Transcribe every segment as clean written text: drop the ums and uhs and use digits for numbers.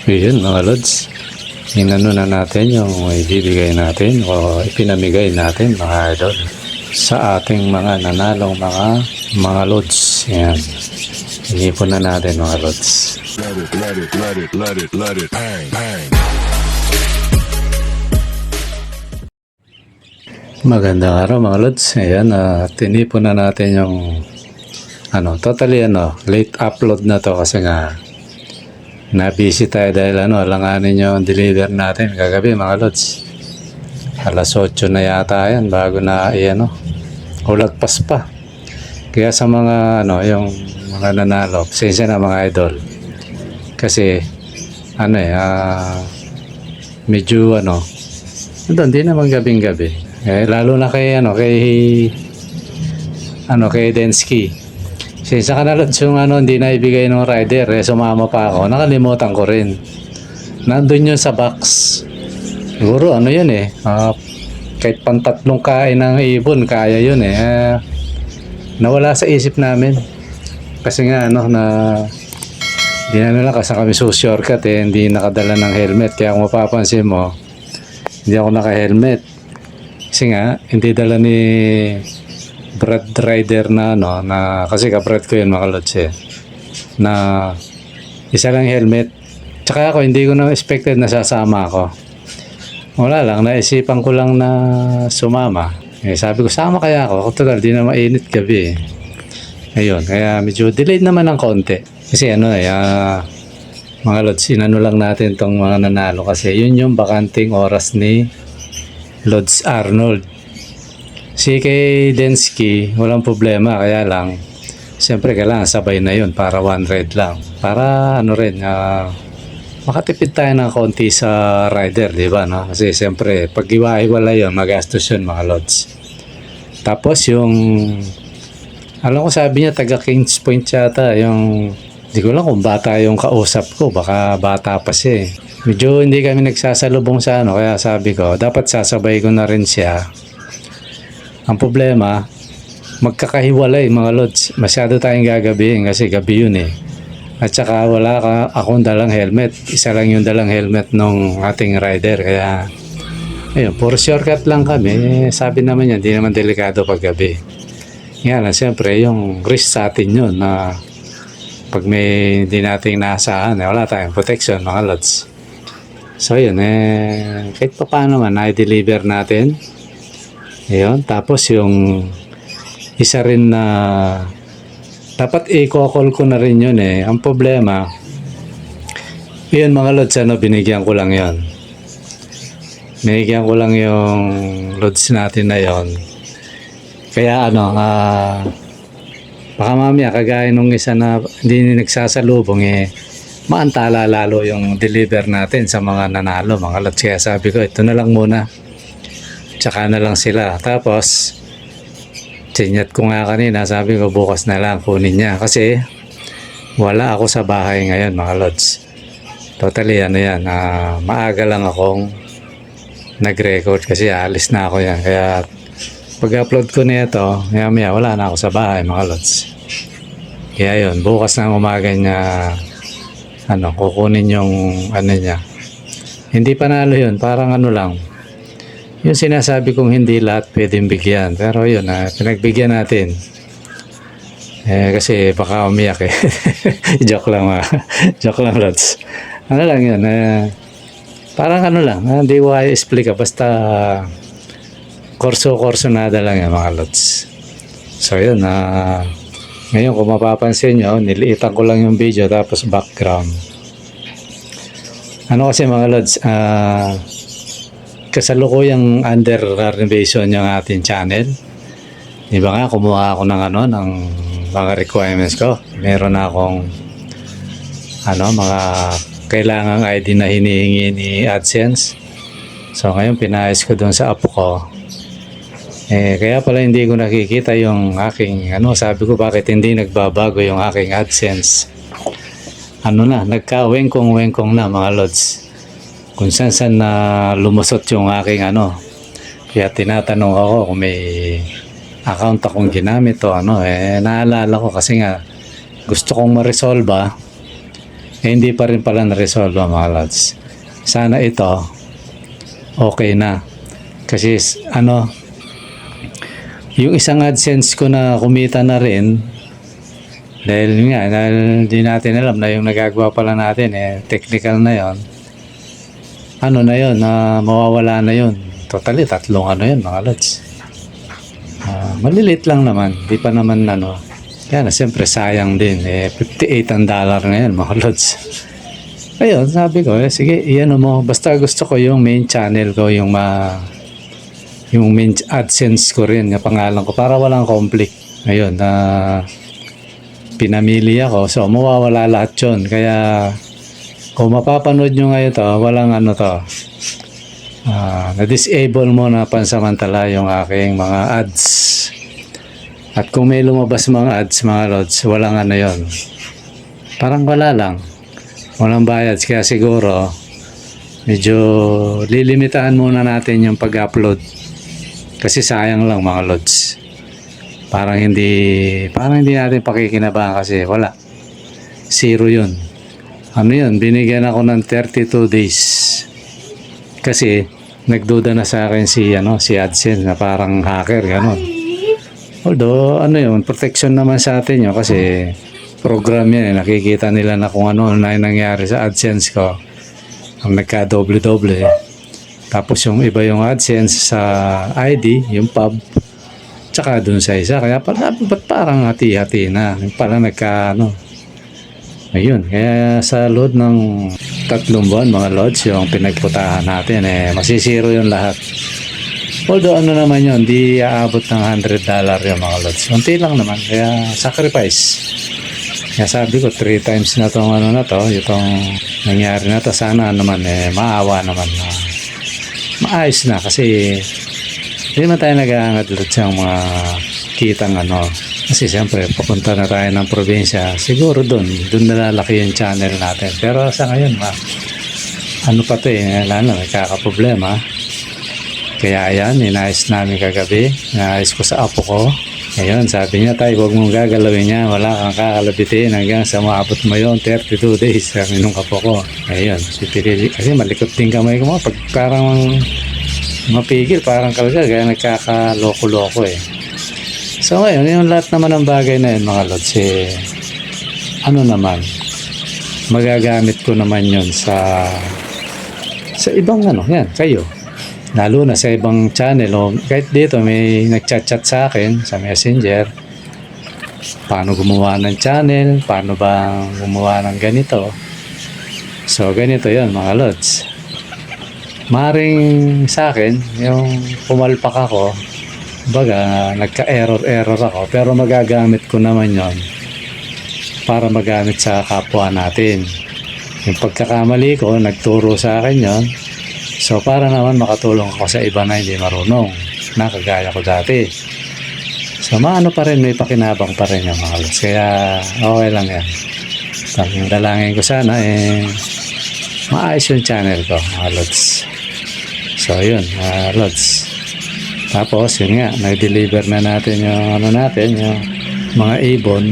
Yun mga lods, inano na natin yung ibibigay natin o ipinamigay natin mga idol sa ating mga nanalong mga lods. Yan, inipon na natin mga lods. Let it bang, bang. Magandang araw mga lods. Ayan, tinipon na natin yung totally late upload na to kasi nga na-busy tayo dahil alanganin yung deliver natin kagabi mga lods. Alas 8 na yata yan bago na ulagpas pa. Kaya sa mga yung mga nanalo, pasensya na mga idol. Kasi medyo hindi naman gabing-gabi. Lalo na kay Densky. Sa kanalod yung hindi na ibigay ng rider, sumama pa ako. Nakalimutan ko rin. Nandun yun sa box. Siguro yun kahit pantatlong kain ng ibon, kaya yun nawala sa isip namin. Kasi nga na hindi na kasi kami shortcut hindi nakadala ng helmet. Kaya kung mapapansin mo, hindi ako naka-helmet. Kasi nga, hindi dala ni Brad Rider na kasi kabrad ko yun mga lods na isa lang helmet. Tsaka ako hindi ko na expected na sasama ako. Wala lang, naisipan ko lang na sumama. Sabi ko sama kaya ako, total di na mainit gabi Ayun, kaya medyo delayed naman ng konti. Kasi mga lods, inano lang natin tong mga nanalo kasi yun yung bakanting oras ni Lods Arnold. Si kay Densky, walang problema, kaya lang siyempre kailangan sabay na yun para one ride lang. Para makatipid tayo ng konti sa rider, di ba? No? Kasi siyempre, pag iwa-iwala yun, magastos yun mga lods. Tapos alam ko sabi niya, taga Kings Point yata, di ko lang kung bata yung kausap ko, baka bata pa siya Medyo hindi kami nagsasalubong sa kaya sabi ko, dapat sasabay ko na rin siya. Ang problema, magkakahiwalay mga lods. Masyado tayong gagabihin kasi gabi yun At saka wala akong dalang helmet. Isa lang yung dalang helmet ng ating rider. Kaya, for shortcut lang kami. Sabi naman yan, di naman delikado pag gabi. Yan lang, siyempre, yung risk sa atin yun na pag may hindi nating naasahan, wala tayong protection mga lods. So yun, kahit pa paano man, na-deliver natin. Ayun, tapos yung isa rin na dapat i-call ko na rin yun Ang problema, yun mga lods, binigyan ko lang yun. Binigyan ko lang yung lods natin na yun. Kaya baka mamaya kagaya nung isa na hindi nagsasalubong maantala lalo yung deliver natin sa mga nanalo mga lods. Kaya sabi ko, ito na lang muna. Tsaka na lang sila. Tapos, sinyat ko nga kanina, sabi ko bukas na lang kunin niya. Kasi, wala ako sa bahay ngayon mga lods. Totally maaga lang akong nag-record kasi alis na ako yan. Kaya, pag-upload ko nito, maya wala na ako sa bahay mga lods. Kaya yun, bukas na umaga niya, kukunin yung niya. Hindi panalo yun, parang lang. Yung sinasabi kong hindi lahat pwedeng bigyan. Pero yun, pinagbigyan natin. Kasi baka umiyak Joke lang Joke lang lods. Lang yun. Parang lang. Hindi ko kaya explain basta korso nada lang yan mga lods. So yun. Ngayon kung mapapansin nyo, niliitan ko lang yung video tapos background. Kasi mga lods, kasalukuyang under renovation yung ating channel. Di ba nga, kumuha ako ng mga requirements ko. Meron akong mga kailangang ID na hinihingi ni AdSense. So ngayon pinayos ko doon sa app ko. Kaya pala hindi ko nakikita yung aking sabi ko bakit hindi nagbabago yung aking AdSense. Nagka-wengkong na mga lods. Kung saan na lumusot yung aking Kaya tinatanong ako kung may account akong ginamit o naalala ko kasi nga gusto kong ma-resolve hindi pa rin pala na-resolve mga lods. Sana ito okay na. Kasi yung isang AdSense ko na kumita na rin dahil di natin alam na yung nagagawa pala natin technical na yon. Na yun, mawawala na yun. Totally, 3 yun mga lods. Malilit lang naman, di pa naman Kaya siyempre sayang din. $58 ang dollar ngayon mga lods. Ayun, sabi ko, sige, iyan mo. Basta gusto ko yung main channel ko, yung main AdSense ko rin, yung pangalan ko, para walang conflict. Ayun, pinamili ako. So, mawawala lahat yun. Kaya, kung mapapanood nyo ngayon to, walang na-disable mo na pansamantala yung aking mga ads. At kung may lumabas mga ads, mga lods, walang yun. Parang wala lang. Walang bayad. Kaya siguro, medyo lilimitahan muna natin yung pag-upload. Kasi sayang lang mga lods. Parang hindi natin pakikinabangan kasi wala. 0 yun. Yun, binigyan ako ng 32 days. Kasi nagduda na sa akin si AdSense na parang hacker ganon. Although yun, protection naman sa atin yun kasi program yan, nakikita nila na kung ano na yung nangyari sa AdSense ko. Ang nagka-doble-doble. Tapos yung iba yung AdSense sa ID, yung pub, tsaka dun sa isa. Kaya ba't parang hati-hati na? Parang Ayun, kaya sa load ng 3 buwan mga lods, yung pinagputahan natin, masisiro yung lahat. Although naman yun, di aabot ng $100 yung mga lods. Unti lang naman, kaya sacrifice. Kaya sabi ko, 3 times na itong itong nangyari na to. Sana naman, maawa naman na maayos na kasi hindi naman tayo nag-aangat lods yung mga kitang Kasi siyempre, papunta na tayo ng probinsya. Siguro doon nalalaki yung channel natin. Pero sa ngayon, nagkakaproblema. Kaya ayan, inayos namin kagabi. Inayos ko sa apo ko. Ngayon, sabi niya, tay, huwag mong gagalawin niya. Wala kang kakalabitin hanggang sa maabot mo yun. 32 days, sabi nung apo ko. Ngayon, kasi malikot din kamay ko mo. Pag parang mapigil, parang kalga. Kaya nagkakaloko-loko So ngayon, yung lahat naman ng bagay na yun mga lods, naman, magagamit ko naman yun sa ibang yan, kayo. Lalo na sa ibang channel o kahit dito may nagchat-chat sa akin sa Messenger. Paano gumawa ng channel, paano ba gumawa ng ganito. So ganito yun mga lods. Maring sa akin, yung pumalpak ako, baga nagka-error ako, pero magagamit ko naman yon para magamit sa kapwa natin. Yung pagkakamali ko, nagturo sa akin yon, so para naman makatulong ako sa iba na hindi marunong, na kagaya ko dati. So maano pa rin, may pakinabang pa rin yung mga lods, kaya okay lang yan. Ang dalangin ko sana maayos yung channel ko mga lods. So yun mga lods. Tapos yun nga, nag-deliver na natin yung yung mga ibon.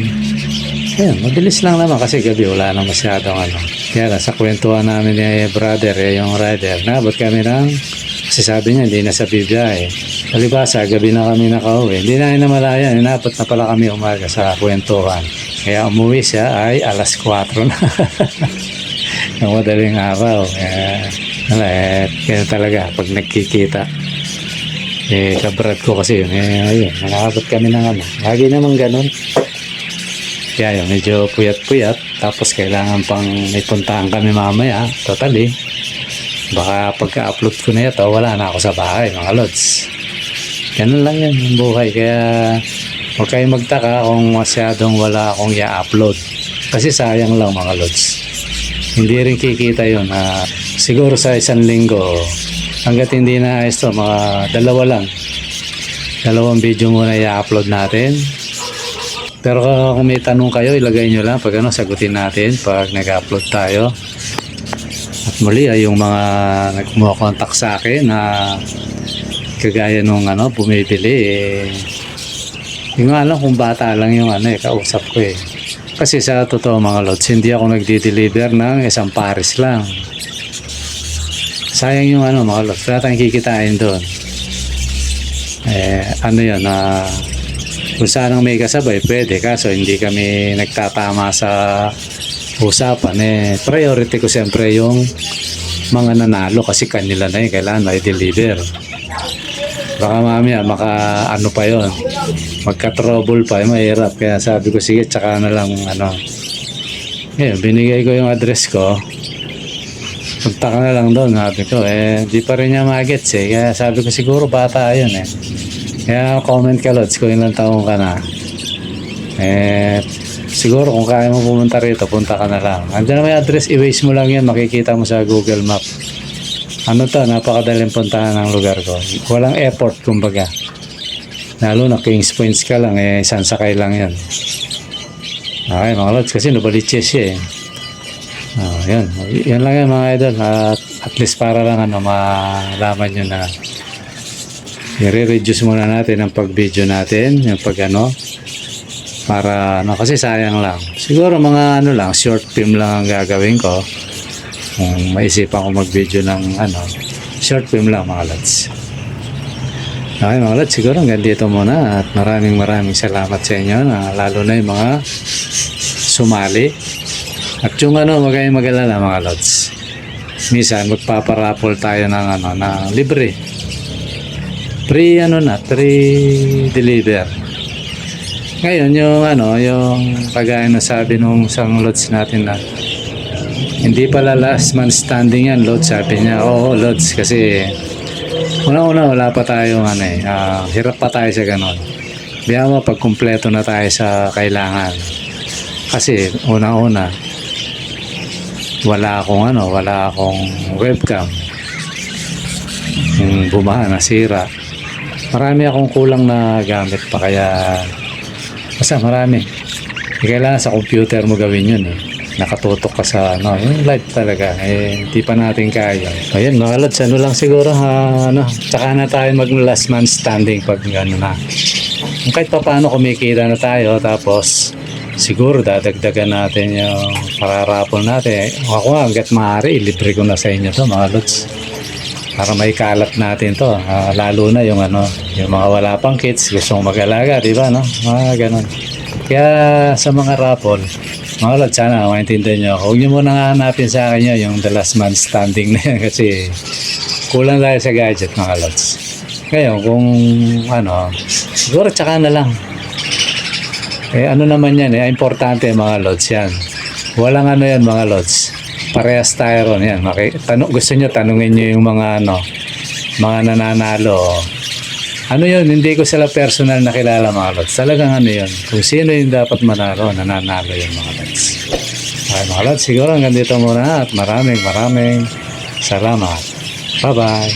Ayun, mabilis lang naman kasi gabi wala na masyadong Kaya lang, sa kwentuhan namin ni brother, yung rider, naabot kami kasi sabi niya, hindi na sa bibiyahe. Palibasa, gabi na kami nakauwi. Hindi na namalayan, inabot na pala kami umaga sa kwentuhan. Kaya umuwi siya ay 4:00 na. Ng madaling araw. Kaya talaga, pag nagkikita. Kabrad ko kasi yun. Ayun, nakabot kami ng lagi naman ganun. Kaya yun, medyo puyat-puyat. Tapos kailangan pang may puntahan kami mamaya. Totally. Baka pagka-upload ko na ito, wala na ako sa bahay, mga lods. Ganun lang yan, yung buhay. Kaya huwag kayong magtaka kung masyadong wala akong i-upload. Kasi sayang lang, mga lods. Hindi rin kikita yun. Siguro sa 1 linggo, hanggat hindi na ayos to, mga 2 video muna i-upload natin. Pero kung may tanong kayo, ilagay nyo lang pag sagutin natin pag nag-upload tayo. At muli ay yung mga nagmo-contact sa akin na kagaya nung bumibili, yung alam kung bata lang yung kausap ko Kasi sa totoo mga lods, hindi ako nagdi-deliver ng isang pares lang. Sayang yung ano mga lods, wala tayong kikitain doon. Ano yun, kung saan may kasabay, pwede. Kaso hindi kami nagtatama sa usapan. Priority ko siyempre yung mga nanalo kasi kanila na kailangan may deliver. Baka mamaya ano pa yon, magka-trouble pa, mahirap. Kaya sabi ko sige, tsaka na lang ngayon binigay ko yung address ko, punta ka na lang doon, sabi ko. Di pa rin niya magets kaya sabi ko siguro bata yun kaya comment ka lods kung ilang taong ka na. Siguro kung kaya mo pumunta rito, punta ka na lang. Andiyan na may address, i-waste mo lang yan, makikita mo sa Google Map. Napakadaling puntahan ng lugar ko. Walang effort, kumbaga. Lalo na Kings Points ka lang, isang sakay lang yan. Okay, mga lods, kasi Novaliches siya yan. Yan lang yan, mga idol. At least para lang malaman nyo na i-reduce muna natin ang pag-video natin, yung para kasi sayang lang. Siguro mga lang, short film lang ang gagawin ko. Kung maisipan ko mag-video ng short film lang mga lods. Okay mga lods, siguro hanggang dito muna at maraming salamat sa inyo lalo na yung mga sumali. At yung wag kayong mag-alala mga lods. Minsan magpaparapol tayo ng na libre. Free deliver. Ngayon yung kagaya na sabi nung isang lods natin na hindi pala last man standing yan, lods. Sabi niya, oo lods, kasi una wala pa tayong hirap pa tayo sa ganon. Biya mo pag kumpleto na tayo sa kailangan. Kasi una wala akong webcam. Yung bumaha, nasira. Marami akong kulang na gamit pa, kaya basta marami. Kailangan sa computer mo gawin yun nakatutok ka sa yung live talaga, hindi pa natin kaya. Ayan mga lods, lang siguro tsaka na tayo mag last man standing pag na. Kung kahit pa paano kumikita na tayo, tapos siguro dadagdagan natin yung pararapol natin. Ako nga, hanggat maaari, libre ko na sa inyo to mga lods. Para may kalat natin to, lalo na yung yung mga wala pang kids, gustong mag-alaga, di ba mga ganon. Kaya sa mga raffle, mga lods, sana maintindihan nyo. Huwag nyo muna hanapin sa akin yung the last man standing na yan kasi kulang tayo sa gadget mga lods. Ngayon kung siguro tsaka na lang. Naman yan importante mga lods yan. Walang yan mga lods. Parehas tayo ron yan. Gusto nyo tanungin nyo yung mga mga nananalo. Yun, hindi ko sila personal na kilala mga lods. Talagang yun. Kung sino yung dapat nananalo yung mga lods. Okay mga lods, siguro hanggang dito muna at maraming salamat. Bye-bye.